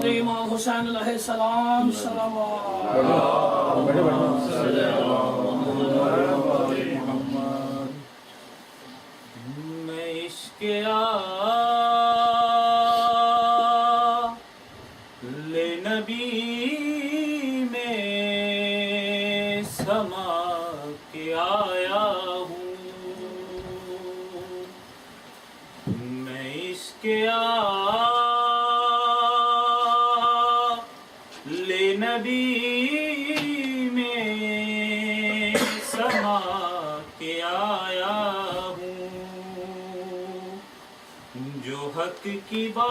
امام حسین علیہ السلام میں عشق لے نبی میں سما کے آیا ہوں، میں عشق لے نبی میں سما کے آیا ہوں، جو حق کی بات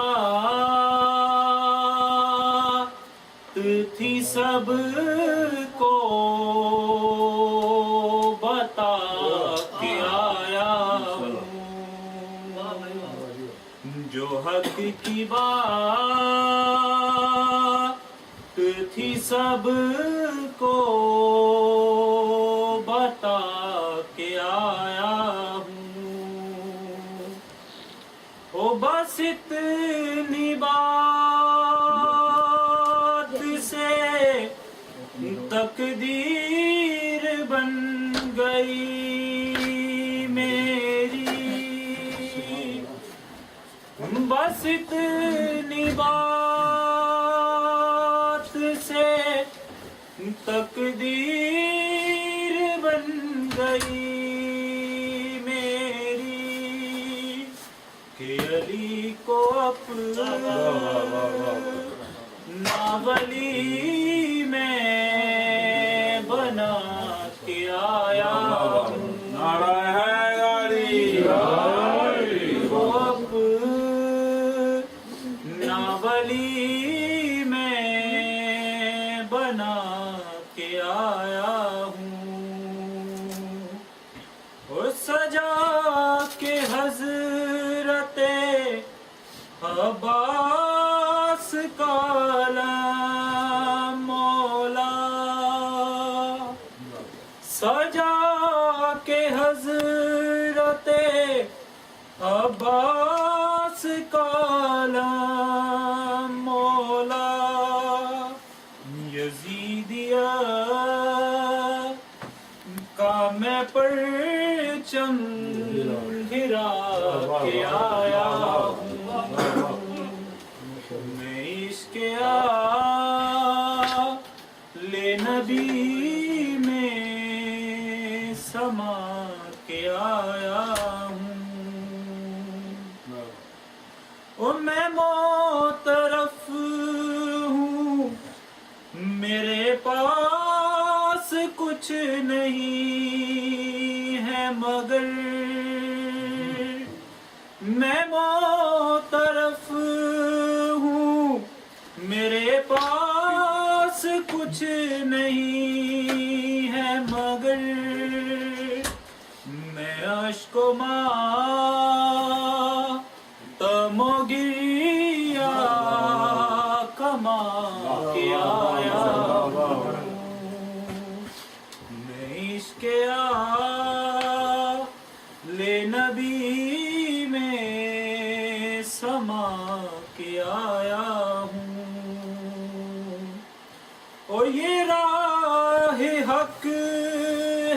تھی سب کو بتا کے آیا ہوں، جو حق کی بات تھی سب کو بتا کے آیا ہوں، او بس اتنی بات سے تقدیر بن گئی میری، بس اتنی بات سے تقدیر بن گئی میری، کہ علی کو اپنا ولی میں بنا کے آیا ہوں، نعرہ حیدری کو اپنا ولی میں بنا کے آیا ہوں، اور سجا کے حضرت عباس کا علم مولا، سجا کے حضرت عباس کا علم مولا، یزیدیہ کا میں پرچم گرا کے آیا ہوں، میں عشق لے نبی میں سما کے آیا ہوں، اور میں معترف ہوں میرے پاس کچھ نہیں ہے مگر، میں معترف ہوں میرے پاس کچھ نہیں ہے مگر، میں اشک و ماتم و گریہ کما کے آیا ہوں، میں عشق لے نبی میں سما کے آیا ہوں، اور یہ راہ حق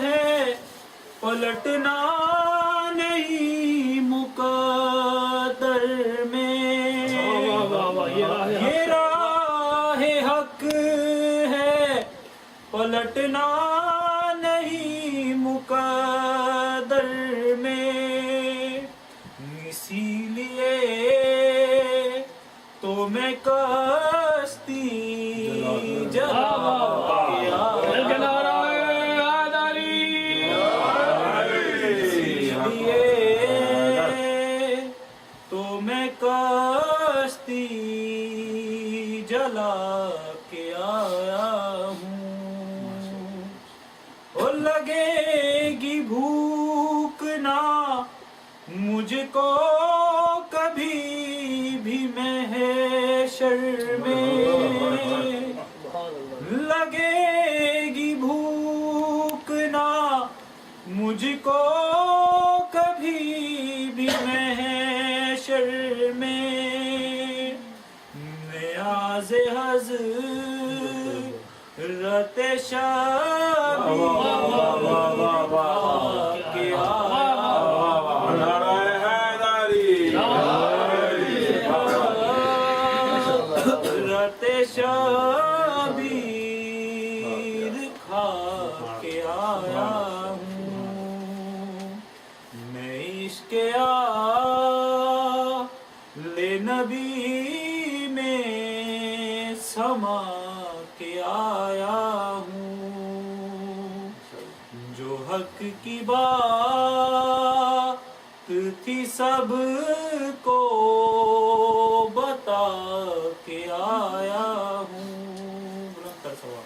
ہے پلٹنا نہیں مقدر میں، یہ راہ حق ہے پلٹنا نہیں مقدر میں، اسی لیے تو میں کشتی جلا کے آیا، اسی لیے تو میں کشتی جلا کے آیا ہوں، اور لگے گی بھوک نہ مجھ کو کبھی بھی محشر میں، لگے گی بھوک نہ مجھ کو کبھی بھی محشر میں نیاز حضرت شبیر کے آیا نعرہ حیدری حضرت شبیر کھا کے آیا ہوں میں عشق آل نبی میں سما کے آیا ہوں جو حق کی بات تھی سب کو بتا کے آیا ہوں بلند کر سوال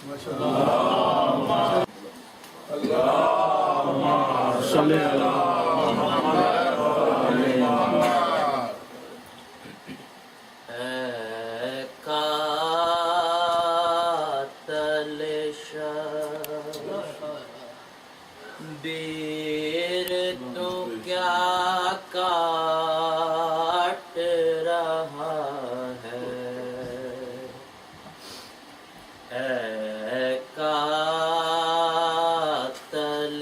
قاتل شبیر تو کیا کاٹ رہا ہے اے قاتل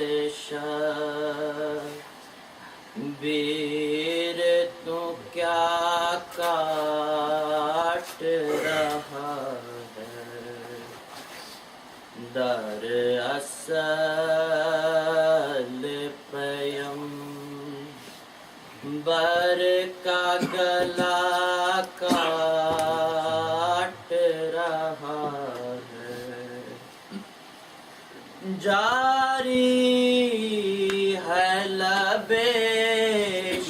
شبیر تو کیا کاٹ رہا ہے در اصل پیمبر کا گلا کاٹ رہا ہے جاری ہے لب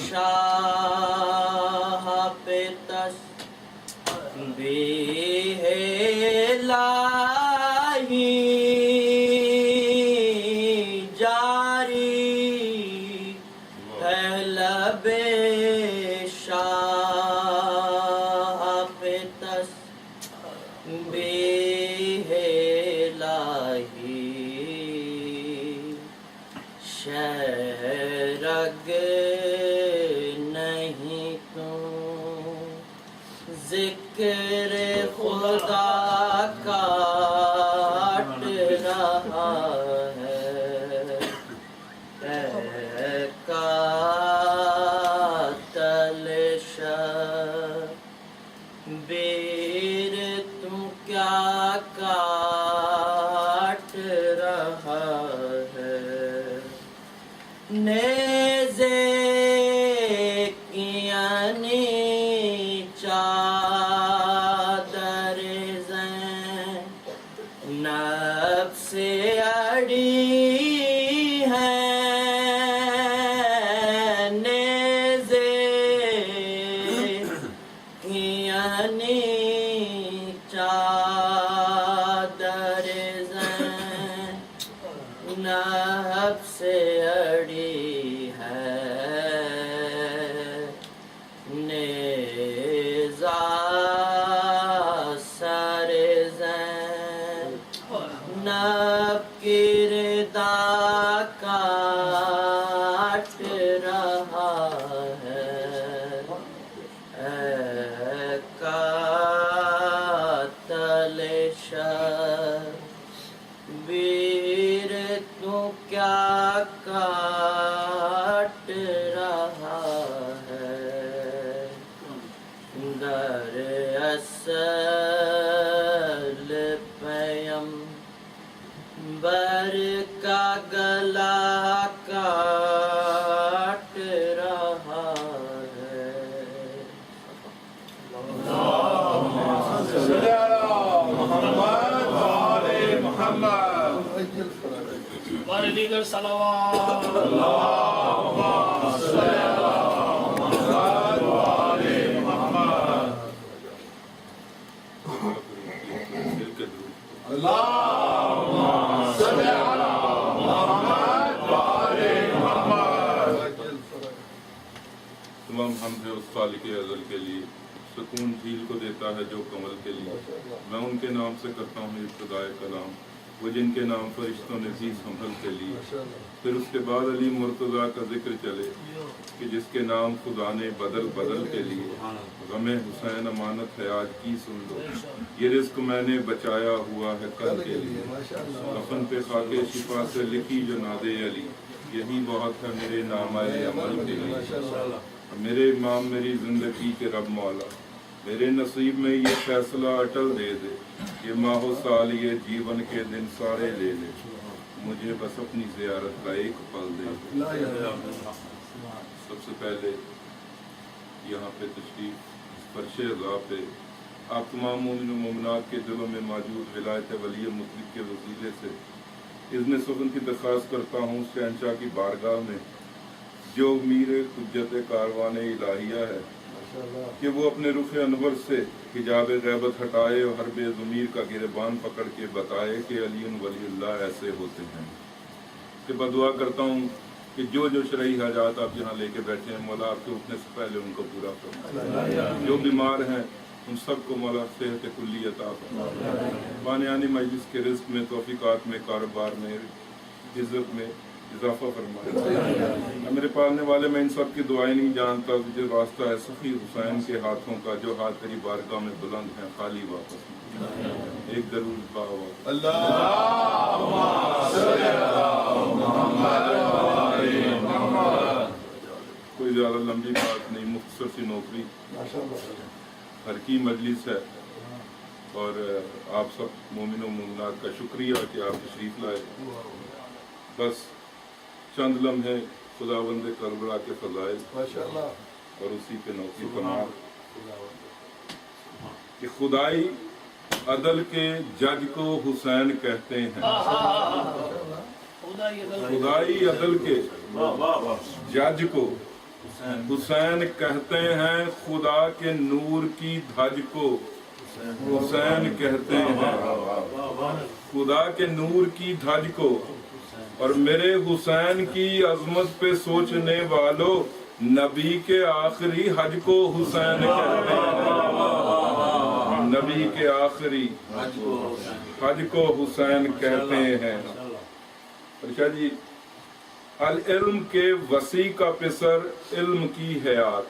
شاہ پہ تسبیح الہی جاری ہے لب شاہ پہ تسبیح الہی شرگ نہیں تو ذکر خدا کاٹ رہا ہے اے قاتل شبیر تو کیا کاٹ رہا ہے نیزے کی چادر زینب سے اڑی ہے نیزے کی چادر زینب سے اڑی ہے نیزہ سر زینب کی ردا کاٹ رہا ہے اے قاتل شبیر تو کیا کاٹ رہا ہے در اصل پیمبر کا گلا کاٹ رہا ہے ہمارے دیگر صلوات تمام حمد ہے اس خالق ازل کے لیے، سکون جھیل کو دیتا ہے جو کمل کے لیے۔ میں ان کے نام سے کرتا ہوں ابتدائے کلام، وہ جن کے نام فرشتوں نے 20 حمل کے لیے. پھر اس کے بعد علی مرتضیٰ کا ذکر چلے کہ جس کے نام خدا نے بدل بدل کے لیے. غم حسین امانت ہے آج کی سن لو، یہ رزق میں نے بچایا ہوا ہے کل کے لیے. کفن پہ خاک شفا سے لکھی جو ناد علی، یہی بہت ہے میرے نامۂ عمل کے لیے. میرے امام میری زندگی کے رب مولا، میرے نصیب میں یہ فیصلہ اٹل دے دے، یہ ماہ و سال یہ جیون کے دن سارے لے لے، مجھے بس اپنی زیارت کا ایک پل دے. سب سے پہلے یہاں پہ تشریف فرش عزا پہ آپ تمام مومن و مومنات کے دلوں میں موجود ولایت ولی مطلق کے وسیلے سے اذن سخن کی درخواست کرتا ہوں شہنشاہ کی بارگاہ میں جو میر حجت کاروان الہیہ ہے کہ وہ اپنے رخ انور سے حجاب غیبت ہٹائے اور حرب ضمیر کا گریبان پکڑ کے بتائے کہ علی ولی اللہ ایسے ہوتے ہیں. کہ بدعا کرتا ہوں کہ جو شرعی حاجات آپ یہاں لے کے بیٹھے ہیں مولا آپ کے اٹھنے سے پہلے ان کو پورا فرمائے. جو بیمار ہیں ان سب کو مولا صحت کلی عطا فرمائے. بانیانی مجلس کے رزق میں، توفیقات میں، کاروبار میں، عزت میں اضافہ فرمائے. میرے پالنے والے میں ان سب کی دعائیں نہیں جانتا جو واسطہ ہے سخی حسین کے ہاتھوں کا، جو ہاتھ تیری بارگاہ میں بلند ہیں خالی واپس. ایک درود باوا کوئی زیادہ لمبی بات نہیں، مختصر سی نوکری. ہر کی مجلس ہے اور آپ سب مومن و مومنات کا شکریہ کہ آپ تشریف لائے. بس چند لمحے خداوند کربلا کے فضائل اور اسی پہ نوکری فرما کہ خدائی عدل کے جج کو حسین کہتے ہیں. خدائی عدل کے جج کو حسین کہتے ہیں، خدا کے نور کی دھج کو حسین کہتے ہیں. خدا کے نور کی دھج کو اور میرے حسین کی عظمت پہ سوچنے والوں نبی کے آخری حج کو حسین کہتے ہیں. نبی کے آخری حج کو حسین کہتے ہیں. ارشا جی، العلم کے وسیع کا پسر علم کی حیات.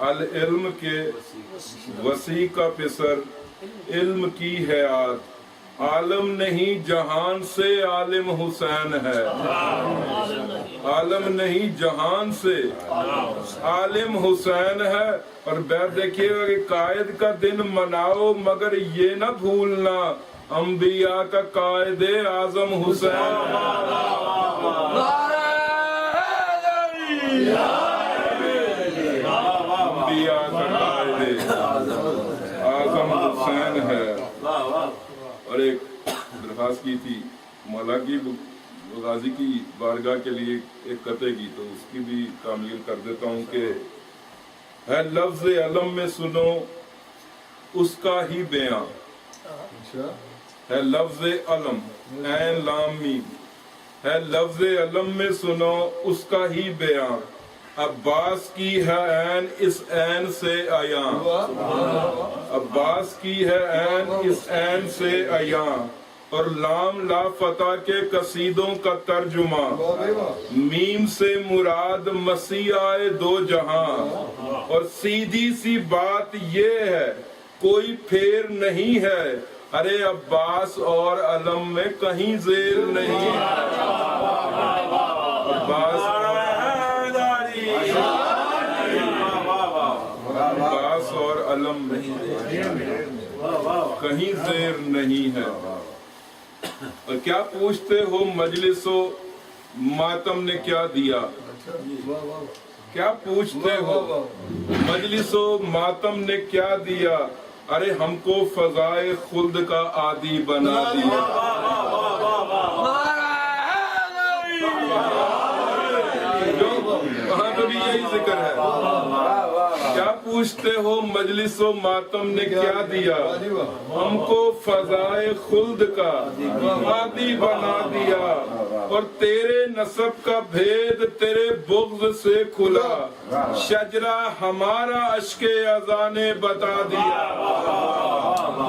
العلم کے وسیع کا پسر علم کی حیات. عالم نہیں جہان سے عالم حسین ہے. عالم نہیں جہان سے عالم حسین ہے. اور بیت دیکھیے گا کہ قائد کا دن مناؤ مگر یہ نہ بھولنا انبیاء کا قائد اعظم حسین. انبیاء کا قائد اعظم حسین ہے. اور ایک درخواست کی تھی مولا کی غازی کی بارگاہ کے لیے ایک قطعے کی، تو اس کی بھی تعمیل کر دیتا ہوں کہ ہے لفظ علم میں سنو اس کا ہی بیان. ہے لفظ علم عین لام میم، ہے لفظ علم میں سنو اس کا ہی بیان. عباس کی ہے عین اس عین سے عیاں. عباس کی ہے عین اس عین سے عیاں. اور لام لا فتح کے قصیدوں کا ترجمہ، میم سے مراد مسیح آئے دو جہاں. اور سیدھی سی بات یہ ہے کوئی پھیر نہیں ہے، ارے عباس اور علم میں کہیں زیر نہیں. عباس اور علم کہیں زیر نہیں ہے. اور کیا پوچھتے ہو مجلس و ماتم نے کیا دیا؟ کیا پوچھتے ہو مجلس و ماتم نے کیا دیا؟ ارے ہم کو فضائے خلد کا عادی بنا دیا. وہاں پہ بھی یہی ذکر ہے. کیا پوچھتے ہو مجلس و ماتم نے کیا دیا؟ ہم کو فضائے خلد کا عادی بنا دیا. اور تیرے نسب کا بھید تیرے بغض سے کھلا، شجرہ ہمارا اشک اذان نے بتا دیا.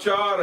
4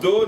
2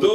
2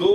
2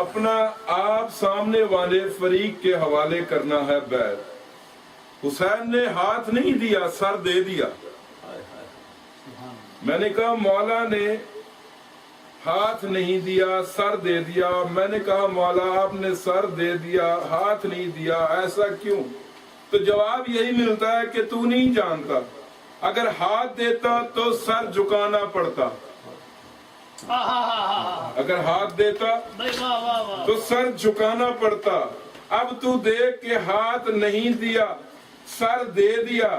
اپنا آپ سامنے والے فریق کے حوالے کرنا ہے بیعت۔ حسین نے ہاتھ نہیں دیا، سر دے دیا۔ میں نے کہا مولا نے ہاتھ نہیں دیا، سر دے دیا۔ میں نے کہا مولا آپ نے سر دے دیا، ہاتھ نہیں دیا، ایسا کیوں؟ تو جواب یہی ملتا ہے کہ تو نہیں جانتا، اگر ہاتھ دیتا تو سر جھکانا پڑتا، اگر ہاتھ دیتا تو سر جھکانا پڑتا۔ اب تو دیکھ کہ ہاتھ نہیں دیا، سر دے دیا،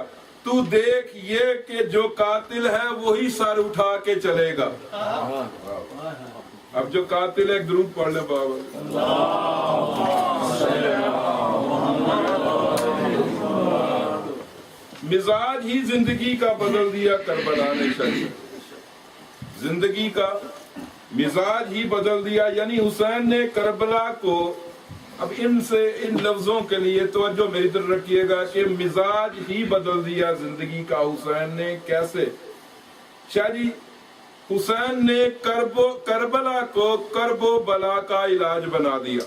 تو دیکھ یہ کہ جو قاتل ہے وہی سر اٹھا کے چلے گا۔ اب جو قاتل ہے ایک درود پڑھ لے بابا۔ مزاج ہی زندگی کا بدل دیا کربلا نے شریف، زندگی کا مزاج ہی بدل دیا، یعنی حسین نے کربلا کو، اب ان لفظوں کے لیے توجہ میری طرف رکھیے گا کہ مزاج ہی بدل دیا زندگی کا حسین نے۔ کیسے؟ شاہ جی حسین نے کربلا کو کرب و بلا کا علاج بنا دیا،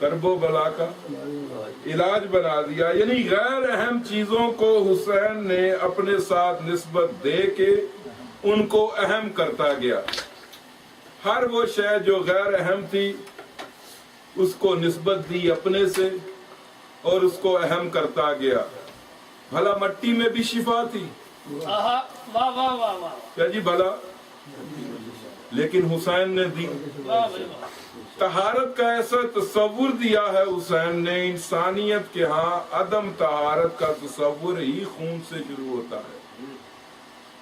کرب و بلا کا علاج بنا دیا، یعنی غیر اہم چیزوں کو حسین نے اپنے ساتھ نسبت دے کے ان کو اہم کرتا گیا۔ ہر وہ شے جو غیر اہم تھی اس کو نسبت دی اپنے سے اور اس کو اہم کرتا گیا۔ بھلا مٹی میں بھی شفا تھی، کیا جی بھلا؟ لیکن حسین نے دی۔ طہارت کا ایسا تصور دیا ہے حسین نے، انسانیت کے ہاں عدم طہارت کا تصور ہی خون سے شروع ہوتا ہے،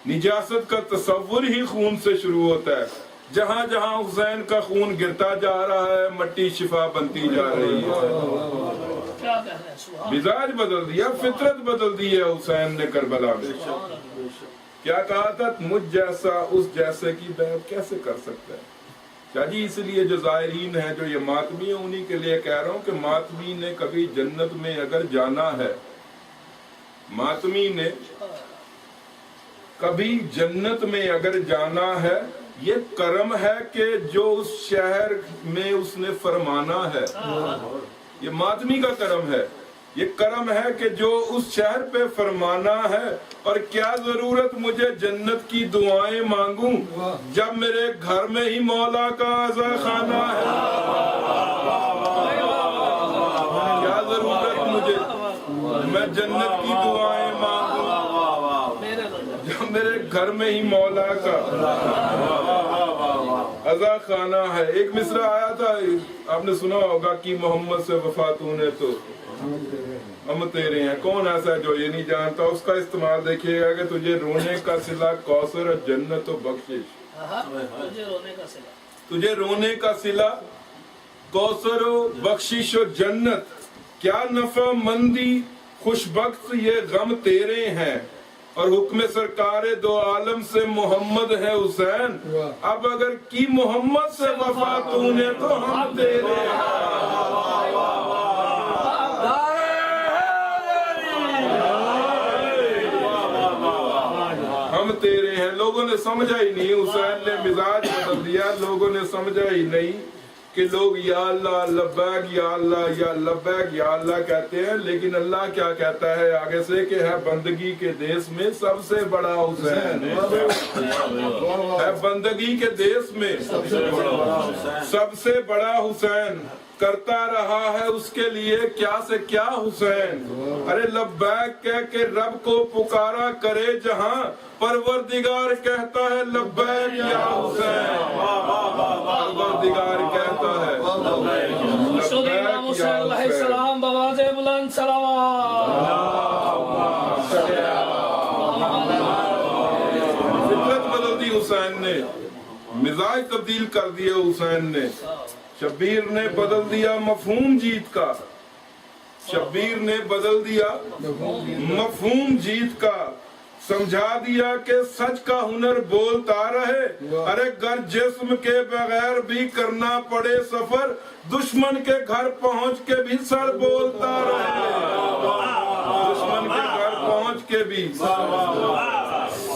نجاست کا تصور ہی خون سے شروع ہوتا ہے۔ جہاں جہاں حسین کا خون گرتا جا رہا ہے مٹی شفا بنتی جا رہی ہے۔ مزاج بدل دیا، فطرت بدل دی ہے حسین نے کربلا میں۔ کیا کہا تھا؟ مجھ جیسا اس جیسے کی بیعت کیسے کر سکتا ہے؟ کیا جی اس لیے جو زائرین ہیں، جو یہ ماتمی ہیں، انہی کے لیے کہہ رہا ہوں کہ ماتمی نے کبھی جنت میں اگر جانا ہے، ماتمی نے کبھی جنت میں اگر جانا ہے، یہ کرم ہے کہ جو اس شہر میں اس نے فرمانا ہے، یہ ماتمی کا کرم ہے۔ یہ کرم ہے کہ جو اس شہر پہ فرمانا ہے، اور کیا ضرورت مجھے جنت کی دعائیں مانگوں جب میرے گھر میں ہی مولا کا عزا خانہ ہے۔ کیا ضرورت مجھے میں جنت کی دعائیں مانگوں جب میرے گھر میں ہی مولا کا عزا خانہ ہے۔ ایک مصرع آیا تھا، آپ نے سنا ہوگا کہ محمد سے وفا تو نے تو ہم تیرے ہیں۔ کون ایسا ہے جو یہ نہیں جانتا؟ اس کا استعمال دیکھیے گا کہ تجھے رونے کا صلہ کوثر اور جنت و بخشش، تجھے رونے کا صلہ کوثر و بخشش و جنت، کیا نفع مندی خوش بخت یہ غم تیرے ہیں، اور حکم سرکار دو عالم سے محمد ہے حسین، اب اگر کی محمد سے وفا تو نے تو ہم تیرے ہم تیرے ہیں۔ لوگوں نے سمجھا ہی نہیں، حسین نے مزاج بدل دیا، لوگوں نے سمجھا ہی نہیں کہ لوگ یا اللہ لبیک یا اللہ یا لبیک یا اللہ کہتے ہیں، لیکن اللہ کیا کہتا ہے آگے سے کہ ہے بندگی کے دیس میں سب سے بڑا حسین ہے، بندگی کے دیس میں سب سے بڑا حسین، کرتا رہا ہے اس کے لیے کیا سے کیا حسین۔ ارے لبیک کہہ کے رب کو پکارا کرے جہاں، پروردگار کہتا ہے لبیک یا حسین، پروردگار کہتا ہے لبیک یا حسین۔ بواز بلند صلوات۔ فطرت بدل دی حسین نے، مزاج تبدیل کر دیے حسین نے۔ شبیر نے بدل دیا مفہوم جیت کا، شبیر نے بدل دیا مفہوم جیت کا، سمجھا دیا کہ سچ کا ہنر بولتا رہے، ارے گر جسم کے بغیر بھی کرنا پڑے سفر، دشمن کے گھر پہنچ کے بھی سر بولتا رہے، دشمن کے گھر پہنچ کے بھی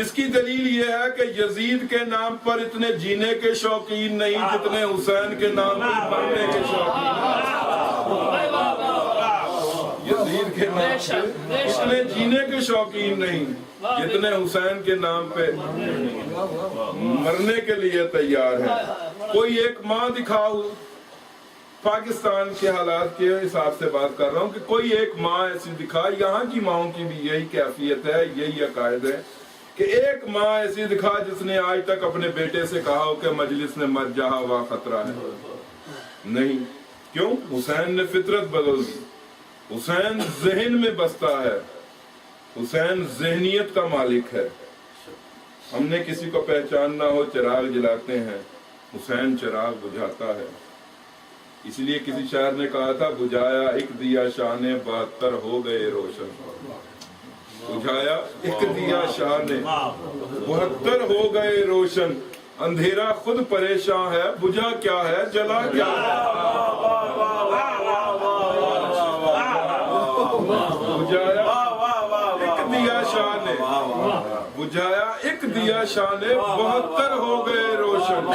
اس کی دلیل یہ ہے کہ یزید کے نام پر اتنے جینے کے شوقین نہیں جتنے حسین کے نام پر مرنے کے شوقین یزید کے نام پہ اتنے جینے کے شوقین نہیں جتنے حسین کے نام پہ مرنے کے لیے تیار ہیں. کوئی ایک ماں دکھاؤ، پاکستان کے حالات کے حساب سے بات کر رہا ہوں، کہ کوئی ایک ماں ایسی دکھا، یہاں کی ماؤں کی بھی یہی کیفیت ہے، یہی عقائد ہے کہ ایک ماں ایسی دکھا جس نے آج تک اپنے بیٹے سے کہا ہو کہ مجلس نے مت جہا ہوا خطرہ ہے. نہیں. کیوں؟ حسین نے فطرت بدل دی. حسین ذہن میں بستا ہے، حسین ذہنیت کا مالک ہے. ہم نے کسی کو پہچاننا ہو چراغ جلاتے ہیں، حسین چراغ بجھاتا ہے. اس لیے کسی شاعر نے کہا تھا بجھایا ایک دیا شاہ نے 72 ہو گئے روشن. بجھایا ایک دیا شاہ نے 72 ہو گئے روشن. اندھیرا خود پریشان ہے، بجھا کیا ہے جلا کیا ہے. بجھایا ایک دیا شاہ نے 72 ہو گئے روشن.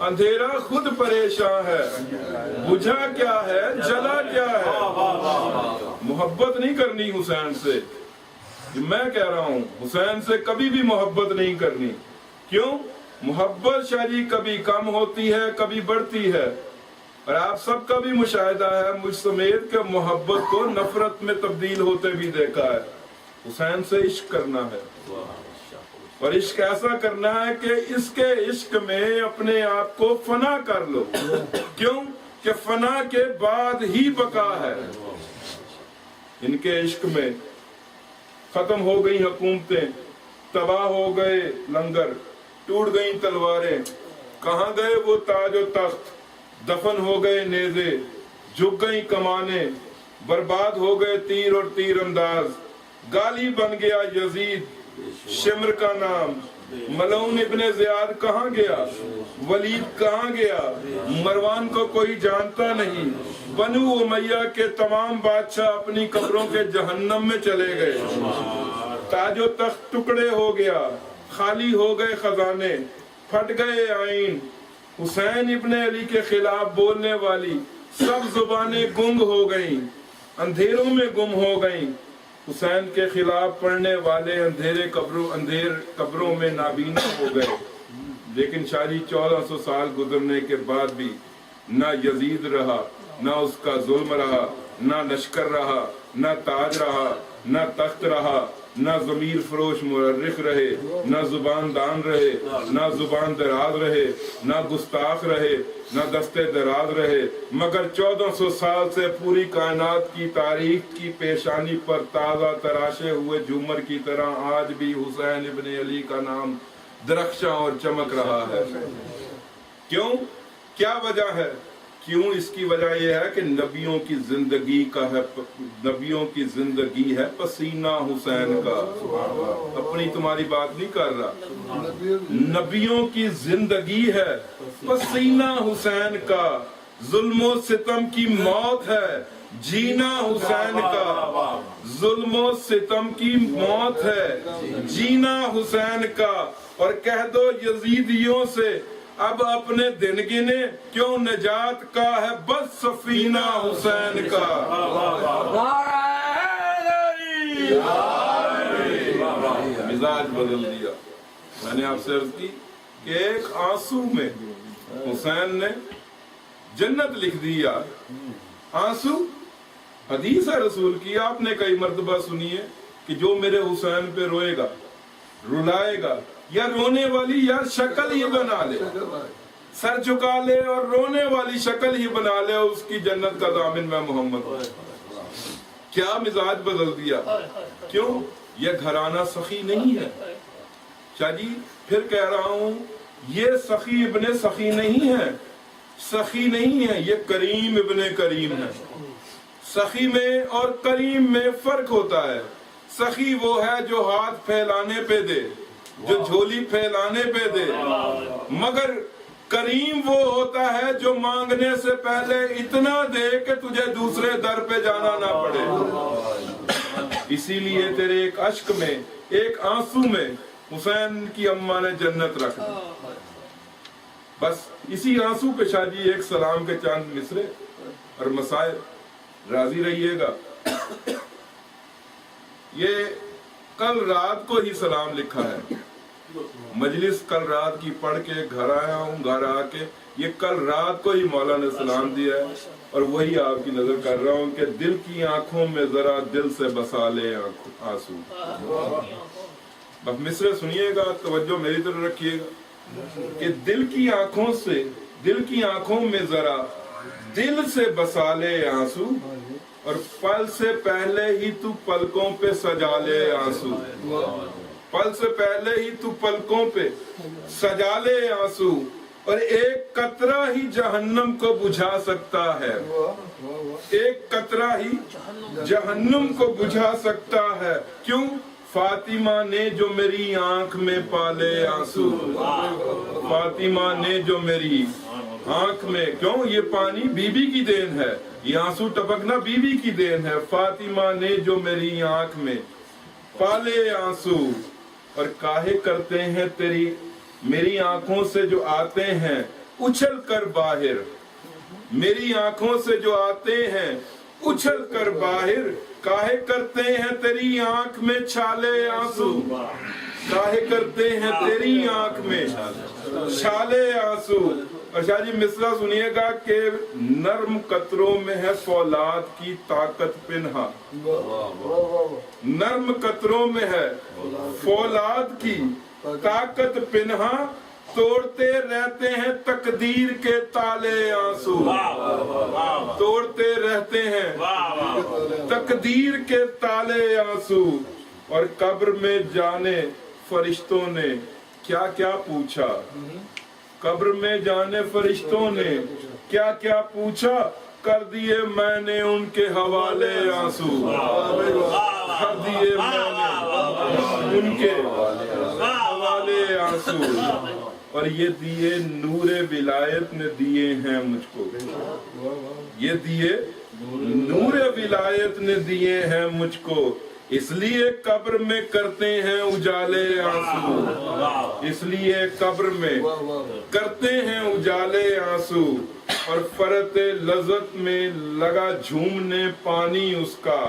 اندھیرا خود پریشان ہے، بجھا کیا ہے جلا کیا ہے. محبت نہیں کرنی حسین سے، میں کہہ رہا ہوں حسین سے کبھی بھی محبت نہیں کرنی. کیوں؟ محبت شاعری کبھی کم ہوتی ہے کبھی بڑھتی ہے، اور آپ سب کا بھی مشاہدہ ہے مجھ سمیت کہ محبت کو نفرت میں تبدیل ہوتے بھی دیکھا ہے. حسین سے عشق کرنا ہے، اور عشق ایسا کرنا ہے کہ اس کے عشق میں اپنے آپ کو فنا کر لو. کیوں کہ فنا کے بعد ہی بقا ہے. ان کے عشق میں ختم ہو گئی حکومتیں، تباہ ہو گئے لنگر، ٹوٹ گئی تلواریں. کہاں گئے وہ تاج و تخت، دفن ہو گئے نیزے، جھک گئی کمانیں، برباد ہو گئے تیر اور تیر انداز. گالی بن گیا یزید شمر کا نام. ملعون ابن زیاد کہاں گیا، ولید کہاں گیا، مروان کو کوئی جانتا نہیں. بنو امیہ کے تمام بادشاہ اپنی قبروں کے جہنم میں چلے گئے. تاج و تخت ٹکڑے ہو گیا، خالی ہو گئے خزانے، پھٹ گئے آئین. حسین ابن علی کے خلاف بولنے والی سب زبانیں گنگ ہو گئیں، اندھیروں میں گم ہو گئیں. حسین کے خلاف پڑھنے والے اندھیر قبروں میں نابینا ہو گئے. لیکن شاعری 1400 سال گزرنے کے بعد بھی نہ یزید رہا، نہ اس کا ظلم رہا، نہ لشکر رہا، نہ تاج رہا، نہ تخت رہا، نہ ضمیر فروش مورخ رہے، نہ زبان دان رہے، نہ زبان دراز رہے، نہ گستاخ رہے، نہ دستے دراز رہے. مگر 1400 سال سے پوری کائنات کی تاریخ کی پیشانی پر تازہ تراشے ہوئے جھومر کی طرح آج بھی حسین ابن علی کا نام درخشاں اور چمک رہا ہے. کیوں؟ کیا وجہ ہے؟ کیوں؟ اس کی وجہ یہ ہے کہ نبیوں کی زندگی ہے پسینہ حسین کا. اپنی تمہاری بات نہیں کر رہا، نبیوں کی زندگی ہے پسینہ حسین کا. ظلم و ستم کی موت ہے جینا حسین کا. ظلم و ستم کی موت ہے جینا حسین کا. اور کہہ دو یزیدیوں سے اب اپنے دن گنے، کیوں نجات کا ہے بس سفینہ حسین کا. مزاج بدل دیا. میں نے آپ سے عرض کی کہ ایک آنسو میں حسین نے جنت لکھ دی. یار آنسو حدیث ہے رسول کی، آپ نے کئی مرتبہ سنی ہے کہ جو میرے حسین پہ روئے گا، رلائے گا، یا رونے والی یار شکل ہی بنا لے، سر جھکا لے اور رونے والی شکل ہی بنا لے، اس کی جنت کا ضامن میں محمد ہوں. کیا مزاج بدل دیا. کیوں؟ یہ گھرانہ سخی نہیں ہے. شاہ جی پھر کہہ رہا ہوں، یہ سخی ابن سخی نہیں ہے، سخی نہیں ہے، یہ کریم ابن کریم ہے. سخی میں اور کریم میں فرق ہوتا ہے. سخی وہ ہے جو ہاتھ پھیلانے پہ دے، جو جھولی پھیلانے پہ دے، مگر کریم وہ ہوتا ہے جو مانگنے سے پہلے اتنا دے کہ تجھے دوسرے در پہ جانا نہ پڑے. اسی لیے تیرے ایک اشک میں، ایک آنسو میں حسین کی اماں نے جنت رکھ دی. بس اسی آنسو پہ شاہ جی ایک سلام کے چاند مصرے اور مسائل. راضی رہیے گا. یہ کل رات کو ہی سلام لکھا ہے. مجلس کل رات کی پڑھ کے گھر آیا ہوں. گھر آ کے یہ کل رات کو ہی مولا نے سلام دیا ہے اور وہی آپ کی نظر کر رہا ہوں کہ دل کی آنکھوں میں ذرا دل سے بسا لے آنسو. بس مصرے سنیے گا, توجہ میری طرف رکھیے گا کہ دل کی آنکھوں میں ذرا دل سے بسا لے آنسو اور پل سے پہلے ہی تو پلکوں پہ سجا لے آنسو. پل سے پہلے ہی تو پلکوں پہ سجا لے آنسو اور ایک قطرہ ہی جہنم کو بجھا سکتا ہے. ایک قطرہ ہی جہنم کو بجھا سکتا ہے. کیوں؟ فاطمہ نے جو میری آنکھ میں پالے آنسو. فاطمہ نے جو میری آنکھ میں, کیوں یہ پانی بی بی کی دین ہے, یہ آنسو ٹپکنا بی بی کی دین ہے. فاطمہ نے جو میری آنکھ میں پالے آنسو اور کاہے کرتے ہیں تیری میری آنکھوں سے جو آتے ہیں اچھل کر باہر. میری آنکھوں سے جو آتے ہیں اچھل کر باہر. کاہے کرتے ہیں تیری آنکھ میں چھالے آنسو. کاہے کرتے ہیں تیری آنکھ میں چھالے آنسو. اور شاہ جی مصرع سنیے گا کہ نرم قطروں میں ہے فولاد کی طاقت پنہا. نرم قطروں میں ہے فولاد کی طاقت پنہا. توڑتے رہتے ہیں تقدیر کے تالے آنسو. توڑتے رہتے ہیں تقدیر کے تالے آنسو. اور قبر میں جانے فرشتوں نے کیا کیا پوچھا. قبر میں جانے فرشتوں نے کیا کیا پوچھا. کر دیے میں نے ان کے حوالے آنسو. کر دیے میں نے ان کے حوالے آنسو. اور یہ دیے نور ولایت نے دیے ہیں مجھ کو. یہ دیے نور ولایت نے دیے ہیں مجھ کو. اس لیے قبر میں کرتے ہیں اجالے آنسو. اس لیے قبر میں کرتے ہیں اجالے آنسو. اور فرت لذت میں لگا جھومنے پانی اس کا.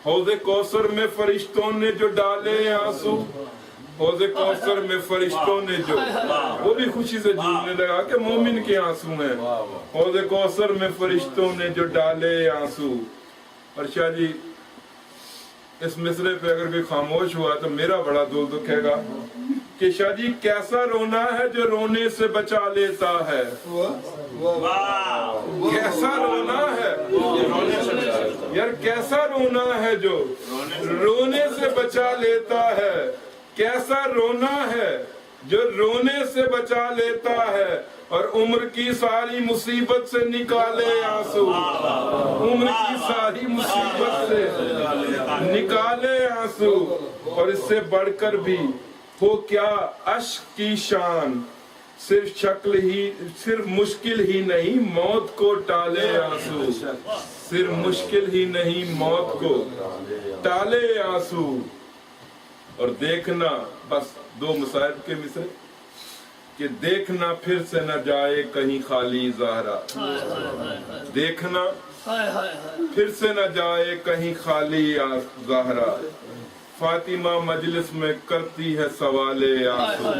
حوض کوثر میں فرشتوں نے جو ڈالے آنسو. حوض کوثر میں فرشتوں نے جو, وہ بھی خوشی سے جھومنے لگا کہ مومن کے آنسو ہیں. حوض کوثر میں فرشتوں نے جو ڈالے آنسو. اور شاہ جی اس مصرے پہ اگر کوئی خاموش ہوا تو میرا بڑا دل دکھے گا کہ شاہ جی کیسا رونا ہے جو رونے سے بچا لیتا ہے. کیسا رونا ہے یار, کیسا رونا ہے جو رونے سے بچا لیتا ہے. کیسا رونا ہے جو رونے سے بچا لیتا ہے. اور عمر کی ساری مصیبت سے نکالے آنسو. عمر کی ساری مصیبت سے نکالے آنسو. اور اس سے بڑھ کر بھی ہو کیا اشک کی شان. صرف مشکل ہی نہیں موت کو ٹالے آنسو. صرف مشکل ہی نہیں موت کو ٹالے آنسو. اور دیکھنا, بس دو مصائب کے مصرے, کہ دیکھنا پھر سے نہ جائے کہیں خالی زہرا. دیکھنا پھر سے نہ جائے کہیں خالی زہرا. فاطمہ مجلس میں کرتی ہے سوالے آنسو.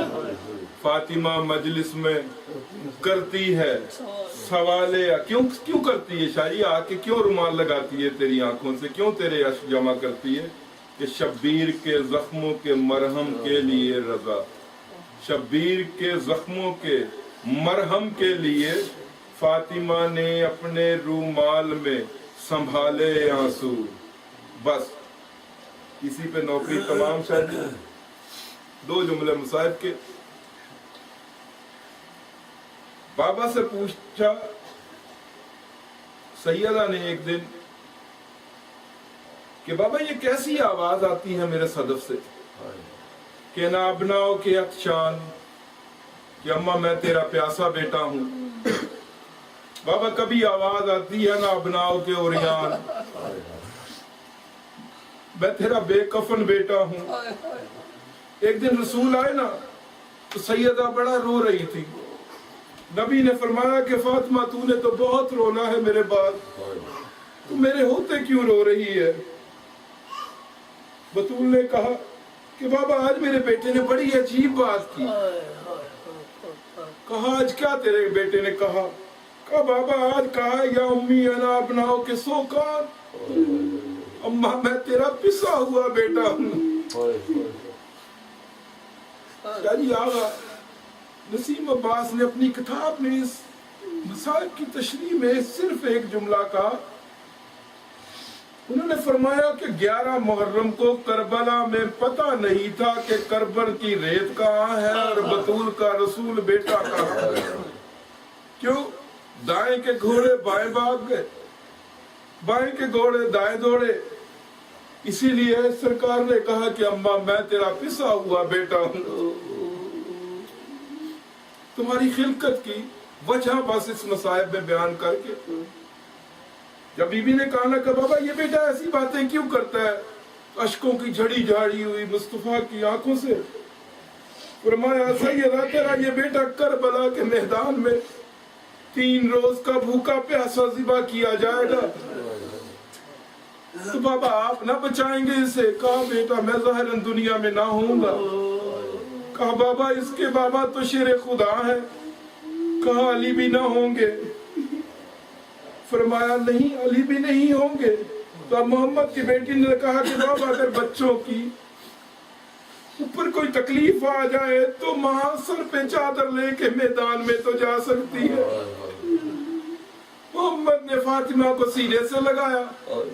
فاطمہ مجلس میں کرتی ہے سوالے. کیوں کرتی ہے شاہی؟ آ کے کیوں رومال لگاتی ہے تیری آنکھوں سے؟ کیوں تیرے اشک جمع کرتی ہے؟ کہ شبیر کے زخموں کے مرہم کے لیے رضا. شبیر کے زخموں کے مرہم کے لیے فاطمہ نے اپنے رومال میں سنبھالے آنسو. بس اسی پہ نوکری تمام. شاید دو جملے مصائب کے. بابا سے پوچھا سیدہ نے ایک دن کہ بابا یہ کیسی آواز آتی ہے میرے صدف سے کہ نہ ابناؤ کے عطشان, کہ اماں میں تیرا پیاسا بیٹا ہوں. بابا کبھی آواز آتی ہے نہ ابناؤ کے اوریان, میں تیرا بے کفن بیٹا ہوں. ایک دن رسول آئے نا تو سیدہ بڑا رو رہی تھی. نبی نے فرمایا کہ فاطمہ تو نے تو بہت رونا ہے میرے بعد, تو میرے ہوتے کیوں رو رہی ہے؟ بطول نے کہا کہ بابا آج میرے بیٹے نے بڑی عجیب بات کی. کہا آج کیا تیرے بیٹے نے کہا؟ کہا بابا آج کہا یا امی انا ابناؤ کے سوکان, اماں میں تیرا پسا ہوا بیٹا ہوں. یعنی آغا نسیم عباس نے اپنی کتاب میں اس مصائب کی تشریح میں صرف ایک جملہ کہا. انہوں نے فرمایا کہ 11 محرم کو کربلا میں پتہ نہیں تھا کہ کربل کی ریت کہاں ہے اور بطول کا رسول بیٹا کہاں ہے. کیوں؟ دائیں کے گھوڑے بائیں بھاگ گئے, بائیں کے گھوڑے دائیں دوڑے. اسی لیے سرکار نے کہا کہ اماں میں تیرا پسا ہوا بیٹا ہوں. تمہاری خلقت کی وجہ بس اس مصائب میں بیان کر کے. جب بی بی نے کہا نا کہ بابا یہ بیٹا ایسی باتیں کیوں کرتا ہے, اشکوں کی جھڑی جھاڑی ہوئی مصطفیٰ کی آنکھوں سے فرمایا سیدہ تیرا یہ بیٹا کربلا کے میدان میں 3 روز کا بھوکا پیاسا ذبح کیا جائے گا, تو بابا آپ نہ بچائیں گے اسے؟ کہا بیٹا میں ظاہراً دنیا میں نہ ہوں گا. کہا بابا اس کے بابا تو شیر خدا ہے. کہا علی بھی نہ ہوں گے؟ فرمایا نہیں علی بھی نہیں ہوں گے. تو اب محمد کی بیٹی نے کہا کہ بابا اگر بچوں کی اوپر کوئی تکلیف آ جائے تو ماں سر پہ چادر لے کے میدان میں تو جا سکتی ہے. محمد نے فاطمہ کو سینے سے لگایا,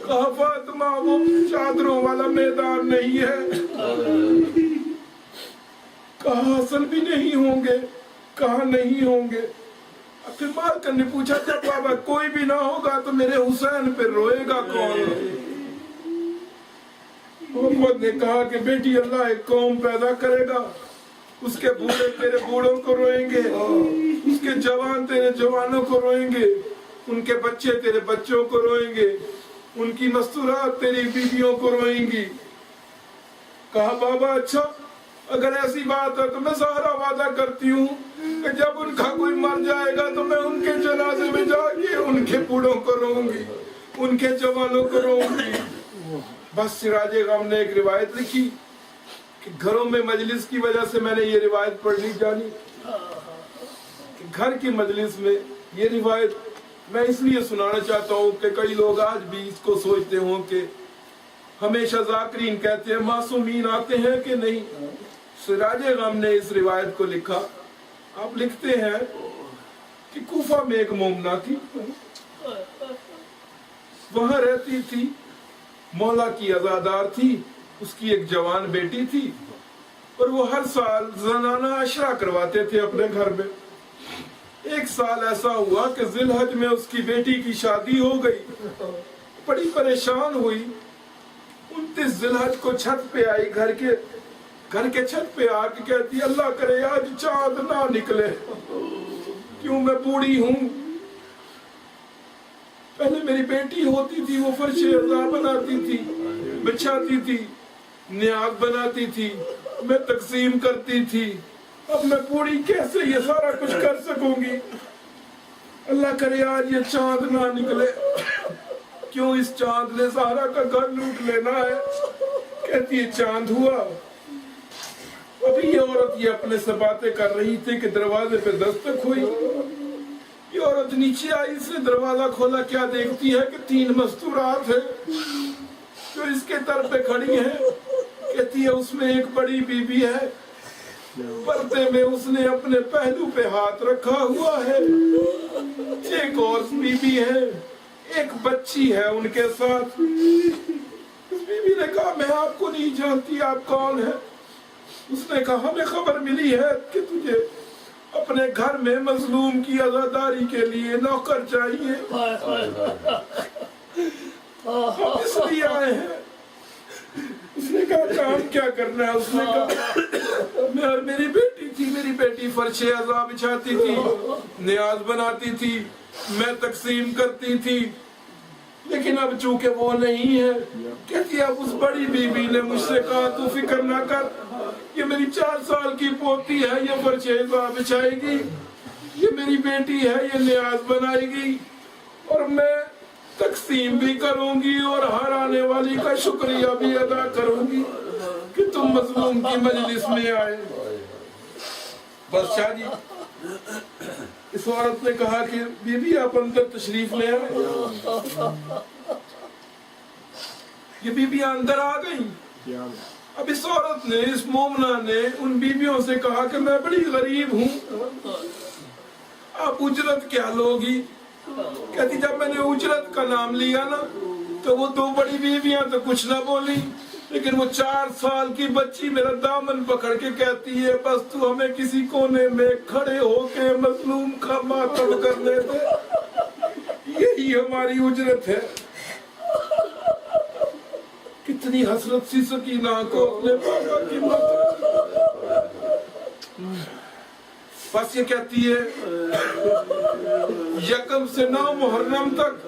کہا فاطمہ وہ چادروں والا میدان نہیں ہے. کہا حسن بھی نہیں ہوں گے؟ کہا نہیں ہوں گے. پھر مار کر نے پوچھا جب بابا کوئی بھی نہ ہوگا تو میرے حسین پہ روئے گا کون؟ محمد نے کہا کہ بیٹی اللہ ایک قوم پیدا کرے گا, اس کے بوڑھے تیرے بوڑھوں کو روئیں گے, اس کے جوان تیرے جوانوں کو روئیں گے, ان کے بچے تیرے بچوں کو روئیں گے, ان کی مستورات تیری بیویوں کو روئیں گی. کہا بابا اچھا اگر ایسی بات ہے تو میں سارا وعدہ کرتی ہوں کہ جب ان کا کوئی مر جائے گا تو میں ان کے جنازے میں جا کے ان کے بوڑھوں کو روں گی, ان کے جوانوں کو روں گی. بس سراج غم نے ایک روایت لکھی کہ گھروں میں مجلس کی وجہ سے میں نے یہ روایت پڑھنی جانی کہ گھر کی مجلس میں یہ روایت میں اس لیے سنانا چاہتا ہوں کہ کئی لوگ آج بھی اس کو سوچتے ہوں کہ ہمیشہ ذاکرین کہتے ہیں معصومین آتے ہیں کہ نہیں. سراج غم نے اس روایت کو لکھا. آپ لکھتے ہیں کہ کوفہ میں ایک مومنہ تھی, وہاں رہتی تھی, مولا کی عزادار تھی, اس کی ایک جوان بیٹی تھی اور وہ ہر سال زنانہ عشرہ کرواتے تھے اپنے گھر میں. ایک سال ایسا ہوا کہ ذی الحج میں اس کی بیٹی کی شادی ہو گئی, بڑی پریشان ہوئی. 29 ذی الحج کو چھت پہ آئی, گھر کے چھت پہ آ کے کہتی اللہ کرے آج چاند نہ نکلے, کیوں میں بوڑھی ہوں. پہلے میری بیٹی ہوتی تھی وہ فرش عزا بناتی تھی, بچھاتی تھی, نیاز بناتی تھی, میں تقسیم کرتی تھی. اب میں بوڑھی کیسے یہ سارا کچھ کر سکوں گی؟ اللہ کرے آج یہ چاند نہ نکلے, کیوں اس چاند نے سارا کا گھر لوٹ لینا ہے. کہتی ہے چاند ہوا. ابھی یہ عورت یہ اپنے سے باتیں کر رہی تھی کہ دروازے پہ دستک ہوئی. یہ عورت نیچے آئی, اس نے دروازہ کھولا, کیا دیکھتی ہے کہ 3 مستورات ہیں جو اس کے در پہ کھڑی ہیں. کہتی ہے اس میں ایک بڑی بی بی ہے, پردے میں اس نے اپنے پہلو پہ ہاتھ رکھا ہوا ہے, ایک اور بی بی ہے, ایک بچی ہے ان کے ساتھ. اس بی بی نے کہا میں آپ کو نہیں جانتی, آپ کون ہیں؟ اس نے کہا ہمیں خبر ملی ہے کہ تجھے اپنے گھر میں مظلوم کی عزاداری کے لیے نوکر چاہیے, ہم اس لیے آئے ہیں. اس نے کہا کام کیا کرنا ہے؟ اس نے کہا میں اور میری بیٹی تھی, میری بیٹی فرش عزا بچھاتی تھی, نیاز بناتی تھی, میں تقسیم کرتی تھی, لیکن اب چونکہ وہ نہیں ہے. کہتی اب اس بڑی بی بی نے مجھ سے کہا تو فکر نہ کر, یہ میری 4 سال کی پوتی ہے، یہ فرشیزہ بچھائے گی، یہ میری بیٹی ہے، یہ نیاز بنائے گی، اور میں تقسیم بھی کروں گی اور ہر آنے والی کا شکریہ بھی ادا کروں گی کہ تم مظلوم کی مجلس میں آئے۔ بس شاہ جی، اس عورت نے کہا کہ بی بی آپ اندر تشریف لے آئے۔ یہ بی بی اندر آ گئی۔ اب اس عورت نے، اس مومنہ نے ان بیویوں سے کہا کہ میں بڑی غریب ہوں، آپ اجرت کیا لوگی؟ کہتی جب میں نے اجرت کا نام لیا نا تو وہ 2 بڑی بیویاں تو کچھ نہ بولی، لیکن وہ 4 سال کی بچی میرا دامن پکڑ کے کہتی ہے بس تو ہمیں کسی کونے میں کھڑے ہو کے مظلوم کا ماتم کرنے دے، یہی ہماری اجرت ہے۔ کتنی حسرت سی سکینہ کو اپنے بابا کی ماتم۔ بس یہ کہتی ہے 1 سے 9 محرم تک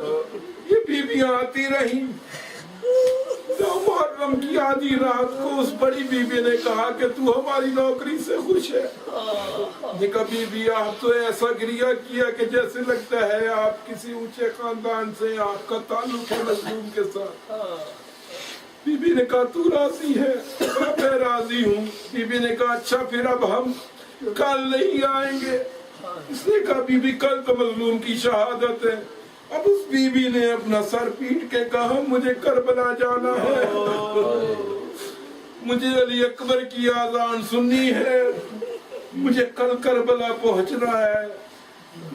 یہ بیویاں آتی رہیں۔ 9 محرم کی آدھی رات کو اس بڑی بیوی نے کہا کہ تو ہماری نوکری سے خوش ہے؟ نے کہا بی بی آپ تو ایسا گریہ کیا کہ جیسے لگتا ہے آپ کسی اونچے خاندان سے آپ کا تعلق ہے مظلوم کے ساتھ۔ بی بی نے کہا تو راضی ہے؟ میں راضی ہوں۔ بی بی نے کہا اچھا پھر اب ہم کل نہیں آئیں گے۔ اس نے کہا بی بی کل تو مظلوم کی شہادت ہے۔ اب اس بی بی نے اپنا سر پیٹ کے کہا مجھے کربلا جانا ہے، مجھے علی اکبر کی آذان سننی ہے، مجھے کل کربلا پہنچنا ہے۔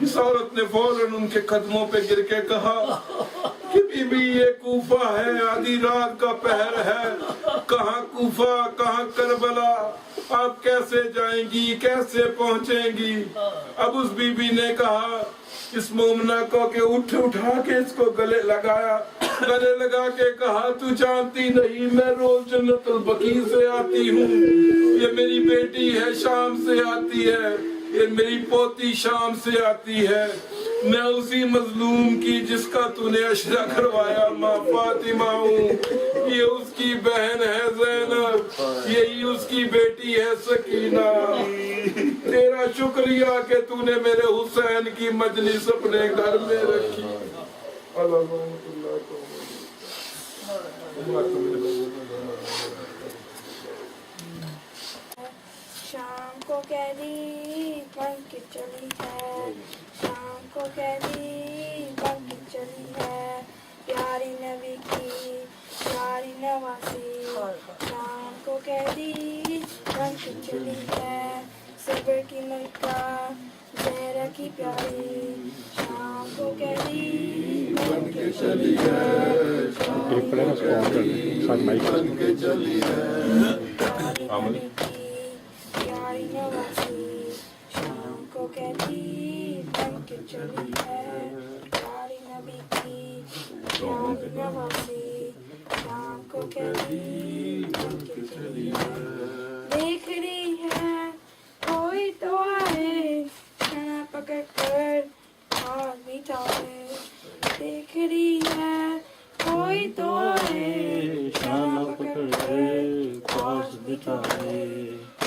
اس عورت نے فوراً ان کے قدموں پہ گر کے کہا کہ بی بی یہ کوفہ ہے، آدھی رات کا پہر ہے، کہاں کوفہ کہاں کربلا، آپ کیسے جائیں گی، کیسے پہنچیں گی؟ اب اس بی بی نے کہا اس مومنہ کو کہ اٹھا کے اس کو گلے لگایا، گلے لگا کے کہا تو جانتی نہیں میں روز جنت البقیع سے آتی ہوں، یہ میری بیٹی ہے شام سے آتی ہے، یہ میری پوتی شام سے آتی ہے، میں اسی مظلوم کی جس کا تو نے عشرہ کروایا ماں فاطمہ ہوں، یہ اس کی بہن ہے زینب، یہی اس کی بیٹی ہے سکینہ۔ تیرا شکریہ کہ تو نے میرے حسین کی مجلس اپنے گھر میں رکھی۔ شام کو قیدی بن کے چلی ہے، شام کو قیدی بن کے چلی ہے، پیاری نبی کی پیاری نوازی، شام کو قیدی بن کے چلی ہے، صبر کی ملکہ زہرا کی پیاری، شام کو قیدی بن کے چلی ہے، پیاری بن کے چلی ہے، پیاری نبی کی پیاری نوازی، شام کو قیدی بن کے چلی ہے، پیاری نبی کی پیاری نوازی، شام کو قیدی بن کے چلی ہے، دیکھ رہی ہے کوئی تو آئے شنا پکڑ کر ہاتھ بٹھائے، دیکھ رہی ہے کوئی تو آئے شنا پکڑ کر ہاتھ بٹھائے،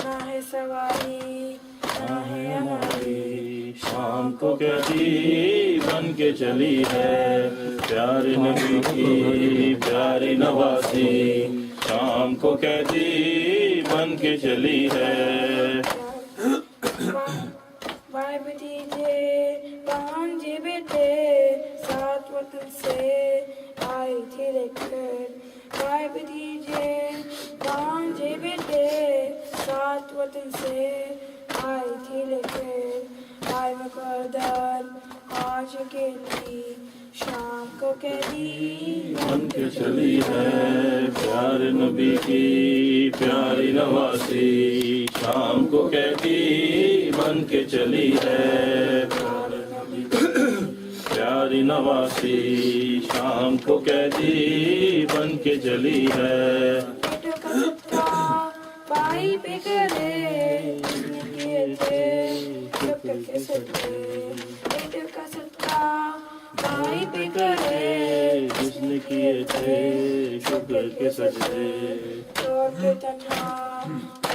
نہ ہے سواری نہ ہے ہماری، شام کو قیدی بن کے چلی ہے، پیارے نبی کی پیاری نوازی، شام کو قیدی بن کے چلی ہے۔ بھائی بھتیجے بھانجے بیٹے ساتھ وطن سے آئی تھی لے کر، بھائی بھتیجے بھانجے بیٹے ساتھ وطن سے آئی تھی لے کر، آئی مقدر آج اکیلی شام کو قیدی بن کے چلی ہے، پیارے نبی کی پیاری نوازی، شام کو قیدی بن کے چلی ہے، پیاری نوازی، شام کو قیدی بن کے چلی ہے۔ بیٹوں کا صدقہ بھائی پہ کرے جس نے کیے تھے شکر کے صدقے، بیٹوں کا صدقہ بھائی پہ کرے جس نے کیے تھے شکر کے سجدے، چھوڑ کے تنہا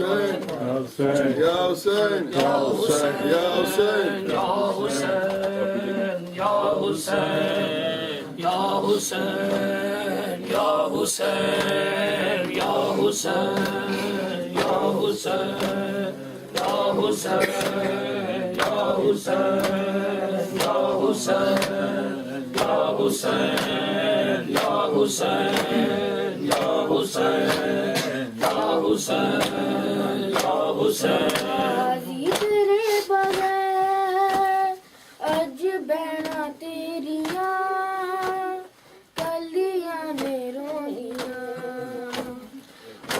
Hussein, Ya Hussein, Ya Hussein, Ya Hussein, Ya Hussein, Ya Hussein, Ya Hussein, Ya Hussein, Ya Hussein, Ya Hussein, Ya Hussein, Ya Hussein, Ya Hussein, Ya Hussein, Ya Hussein, Ya Hussein, Ya Hussein, Ya Hussein.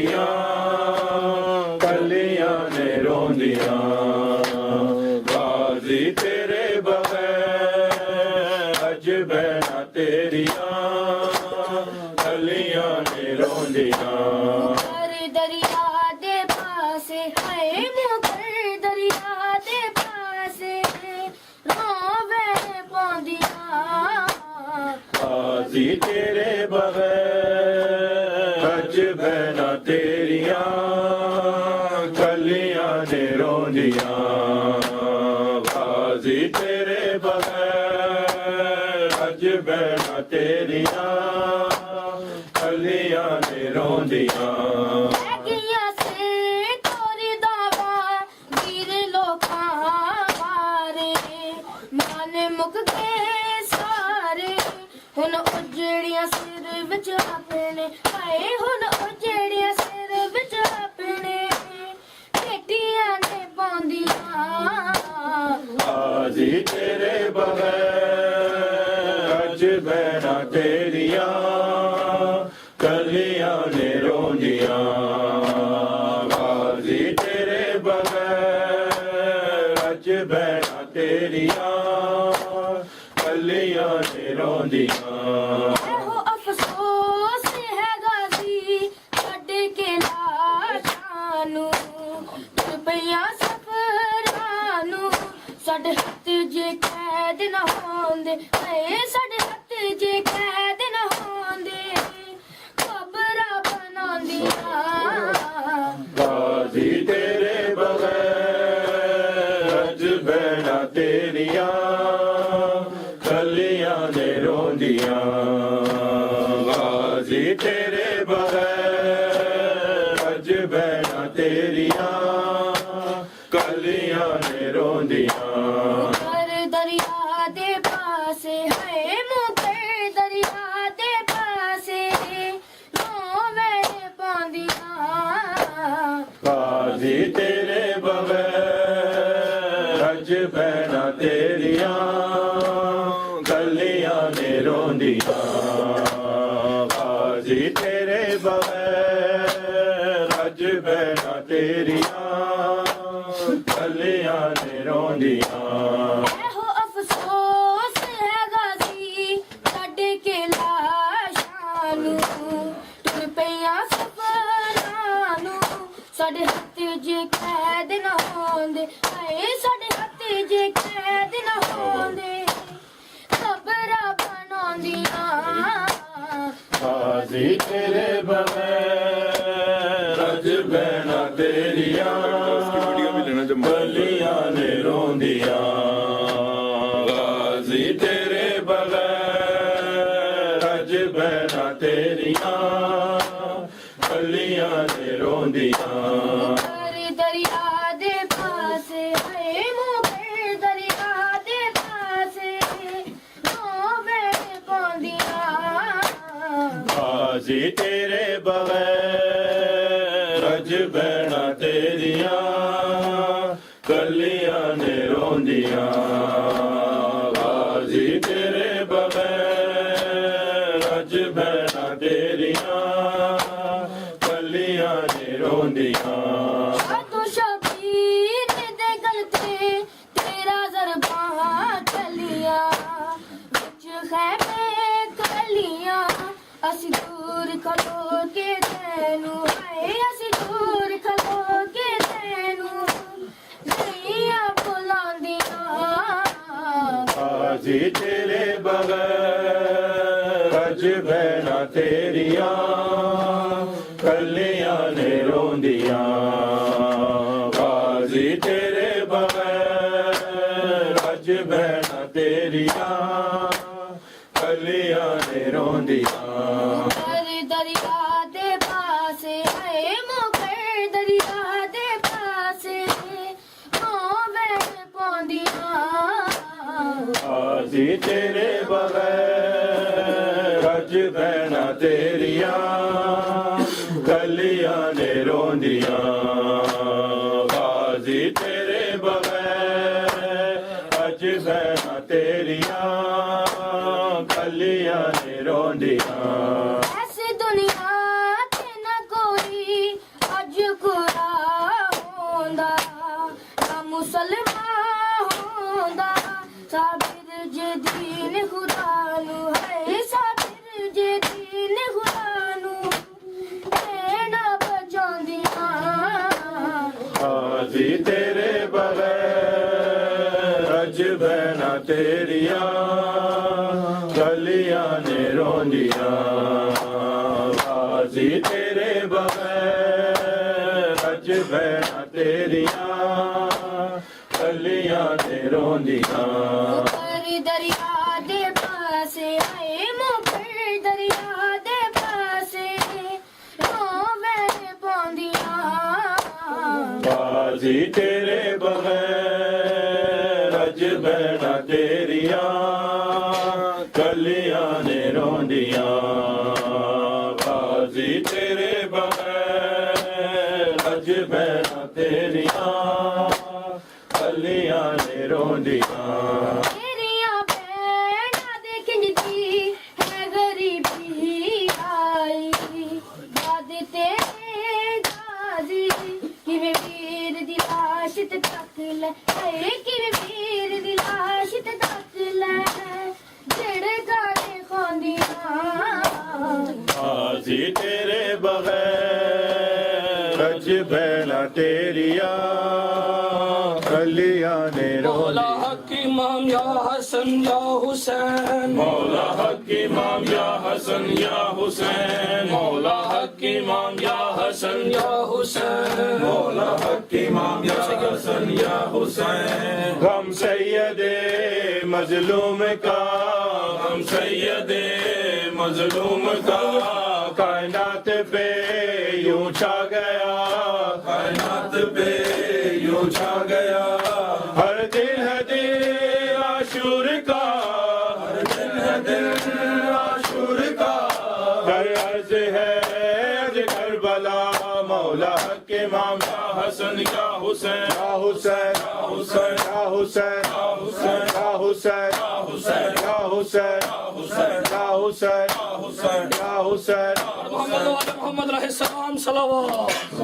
ਤੇਰੀਆਂ ਕਲੀਆਂ ਨੇ ਰੋਂਦੀਆਂ ਬਾਜ਼ੀ ਤੇਰੇ ਬਗੈਰ ਅਜਬੈ ਨਾ ਤੇਰੀਆਂ ਕਲੀਆਂ ਨੇ ਰੋਂਦੀਆਂ ਮੁਕਰ ਦਰਿਆ ਦੇ ਪਾਸੇ ਹਾਏ ਮੁਕਰ ਦਰਿਆ ਦੇ ਪਾਸੇ ਰੋਵੇ ਪਾਉਂਦੀਆਂ ਬਾਜ਼ੀ ਤੇਰੇ ਬਗੈਰ ਅਜਬੈ ਨਾ ਤੇਰੀਆਂ ਕਲੀਆਂ ਨੇ ਰੋਂਦੀਆਂ ਬਾਜ਼ੀ ਤੇਰੇ ਬਗੈਰ ਅਜਬੈ ਨਾ ਤੇਰੀਆਂ ਕਲੀਆਂ ਨੇ ਰੋਂਦੀਆਂ ਹੈਗੀਆਂ ਸੇ ਤੋਰੀ ਦਾਵਾ ਵੀਰ ਲੋਕਾਂ ਮਾਰੇ ਮਨ ਮੁੱਕ ਗਏ ਸਾਰੇ ਹੁਣ ਉਜੜੀਆਂ ਸਿਰ ਵਿੱਚ ਆਪਣੇ ਹਾਏ ਹੁਣ ਉਜੜੀਆਂ ਸਿਰ ਵਿੱਚ ਆਪਣੇ ਬੇਟੀਆਂ ਨੇ ਪਾਉਂਦੀਆਂ ਬਾਜ਼ੀ ਤੇਰੇ ਬਗੈਰ ਅਜਬੈ ਨਾ ਤੇਰੀਆਂ ਕਲੀਆਂ ਨੇ ਰੋਂਦੀਆਂ ਬਾਜ਼ੀ ਤੇਰੇ ਬਗੈਰ ਅਜਬੈ ਨਾ ਤੇਰੀਆਂ ਕਲੀਆਂ ਨੇ ਰੋਂਦੀਆਂ ਇਹੋ ਅਫਸੋਸ ਹੈ ਗਾਜ਼ੀ ਛੱਡ ਕੇ ਲਾਸ਼ਾਂ ਨੂੰ ਰੁਪਈਆਂ ਸਫਰਾਂ ਨੂੰ ਸਾਡੇ ਹੱਥ ਜੇ ਕੈਦ ਨਾ ਹੁੰਦੇ ਹਾਏ ਸਾਡੇ ਹੱਥ ਜੇ ਕੈਦ ਨਾ ਹੁੰਦੇ ਖਬਰਾਂ ਬਣਾਉਂਦੀਆਂ ਬਾਜ਼ੀ ਤੇਰੇ ਬਗੈਰ ਅਜਬੈ ਨਾ ਤੇਰੀਆਂ ਕਲੀਆਂ ਨੇ ਰੋਂਦੀਆਂ ਬਾਜ਼ੀ ਤੇਰੇ ਬਗੈਰ ਅਜਬੈ ਨਾ ਤੇਰੀਆਂ ਕਲੀਆਂ ਨੇ ਰੋਂਦੀਆਂ ਮੁਕਰ ਦਰਿਆ ਦੇ ਪਾਸੇ ਹਾਏ ਮੁਕਰ ਦਰਿਆ ਦੇ ਪਾਸੇ ਰੋਵੇ ਪਾਉਂਦੀਆਂ ਬਾਜ਼ੀ ਤੇਰੇ ਬਗੈਰ ਅਜਬੈ ਨਾ ਤੇਰੀਆਂ ਕਲੀਆਂ ਨੇ ਰੋਂਦੀਆਂ ਬਾਜ਼ੀ ਤੇਰੇ ਬਗੈਰ ਅਜਬੈ ਨਾ ਤੇਰੀਆਂ ਕਲੀਆਂ ਨੇ ਰੋਂਦੀਆਂ ਇਹੋ ਅਫਸੋਸ ਹੈ ਗਾਜ਼ੀ ਛੱਡ ਕੇ ਲਾਸ਼ਾਂ ਨੂੰ ਟੁਰ ਪਈਆਂ ਸਫਰਾਂ ਨੂੰ ਸਾਡੇ ਹੱਥ ਜੇ ਕੈਦ ਨਾ ਹੁੰਦੇ ਹਾਏ ਸਾਡੇ ਹੱਥ ਜੇ ਕੈਦ ਨਾ ਹੁੰਦੇ ਖਬਰਾਂ ਬਣਾਉਂਦੀਆਂ ਬਾਜ਼ੀ ਤੇਰੇ ਬਗੈਰ ਅਜਬੈ ਨਾ ਤੇਰੀਆਂ ਕਲੀਆਂ ਨੇ ਰੋਂਦੀਆਂ ਬਾਜ਼ੀ ਤੇਰੇ ਬਗੈਰ ਅਜਬੈ ਨਾ ਤੇਰੀਆਂ ਕਲੀਆਂ ਨੇ ਰੋਂਦੀਆਂ ਮੁਕਰ ਦਰਿਆ ਦੇ ਪਾਸੇ ਹਾਏ ਮੁਕਰ ਦਰਿਆ ਦੇ ਪਾਸੇ ਰੋਵੇ ਪਾਉਂਦੀਆਂ ਬਾਜ਼ੀ ਤੇਰੇ ਬਗੈਰ ਅਜਬੈ ਨਾ ਤੇਰੀਆਂ ਕਲੀਆਂ ਨੇ ਰੋਂਦੀਆਂ ਬਾਜ਼ੀ ਤੇਰੇ ਬਗੈਰ ਅਜਬੈ ਨਾ ਤੇਰੀਆਂ ਕਲੀਆਂ ਨੇ ਰੋਂਦੀਆਂ ਤੂੰ ਸ਼ਬੀਰ ਦੇ ਗਲ ਤੇ ਤੇਰਾ ਜ਼ਰਬਾਂ ਚਲੀਆਂ ਵਿੱਚ ਖੈਮੇ ਕਲੀਆਂ ਅਸੀਂ ਦੂਰ ਖਲੋ ਕੇ ਤੈਨੂੰ ਹਾਏ ਅਸੀਂ ਦੂਰ ਖਲੋ ਕੇ ਤੈਨੂੰ ਨਹੀਂ ਬੁਲਾਉਂਦੀਆਂ ਬਾਜ਼ੀ ਤੇਰੇ ਬਗੈਰ ਅਜਬੈ ਨਾ ਤੇਰੀਆਂ ਕਲੀਆਂ ਨੇ ਰੋਂਦੀਆਂ ਬਾਜ਼ੀ ਤੇਰੇ ਬਗੈਰ ਅਜਬੈ ਨਾ ਤੇਰੀਆਂ ਕਲੀਆਂ ਨੇ ਰੋਂਦੀਆਂ ਮੁਕਰ ਦਰਿਆ ਦੇ ਪਾਸੇ ਹਾਏ ਮੁਕਰ ਦਰਿਆ ਦੇ ਪਾਸੇ ਰੋਵੇ ਪਾਉਂਦੀਆਂ ਬਾਜ਼ੀ ਤੇਰੇ ਬਗੈਰ ਅਜਬੈ ਨਾ ਤੇਰੀਆਂ ਕਲੀਆਂ ਨੇ ਰੋਂਦੀਆਂ ਬਾਜ਼ੀ ਤੇਰੇ ਬਗੈਰ ਅਜਬੈ ਨਾ ਤੇਰੀਆਂ ਕਲੀਆਂ ਨੇ ਰੋਂਦੀਆਂ ਐਸੀ ਦੁਨੀਆ ਤੇ ਨਾ ਕੋਈ مسلمان ہوندا صابر جے دین خدا نو ہے صابر جے دین خدا نو نہ بچاندیاں غازی تیرے بغیر اج بہنا تیریاں گلیاں نے روندیاں غازی تیرے بغیر اج بہنا تیریاں گلیاں نے روندیاں مکر دریا دے پاسے آئے مکر دریا دے پاسے روویں پوندیاں غازی تیرے بغیر اج بہنا تیریاں گلیاں نے روندیاں غازی تیرے بغیر اج بہنا تیریاں گلیاں نے روندیاں تیریاں بہناں دے کنجدی ہے غریبی آئی داد تیرے غازی کیویں ویر دی لاش تے تک لے اے کیویں ویر دی لاش تے تک لے جڑے گانے خوندیاں غازی تیرے بغیر اج بہنا تیریاں گلیاں نے مولا روندیاں حق امام یا حسن یا حسین مولا حق امام یا حسن یا حسین مولا حق امام یا حسن یا حسین مولا حق امام یا حسن یا حسین غم سید مظلوم کا غم سید مظلوم کا کائنات پہ یوں چھا گیا کائنات پہ یوں چھا گیا ہر دن ہے دن عاشور کا ہر دن ہے دن عاشور کا ہر عرض ہے اج کربلا مولا حق امام یا حسن یا حسین یا حسین یا حسین یا حسین یا حسین یا حسین یا حسین یا حسین یا حسین یا حسین یا حسین محمد و آل محمد علیہ السلام صلوات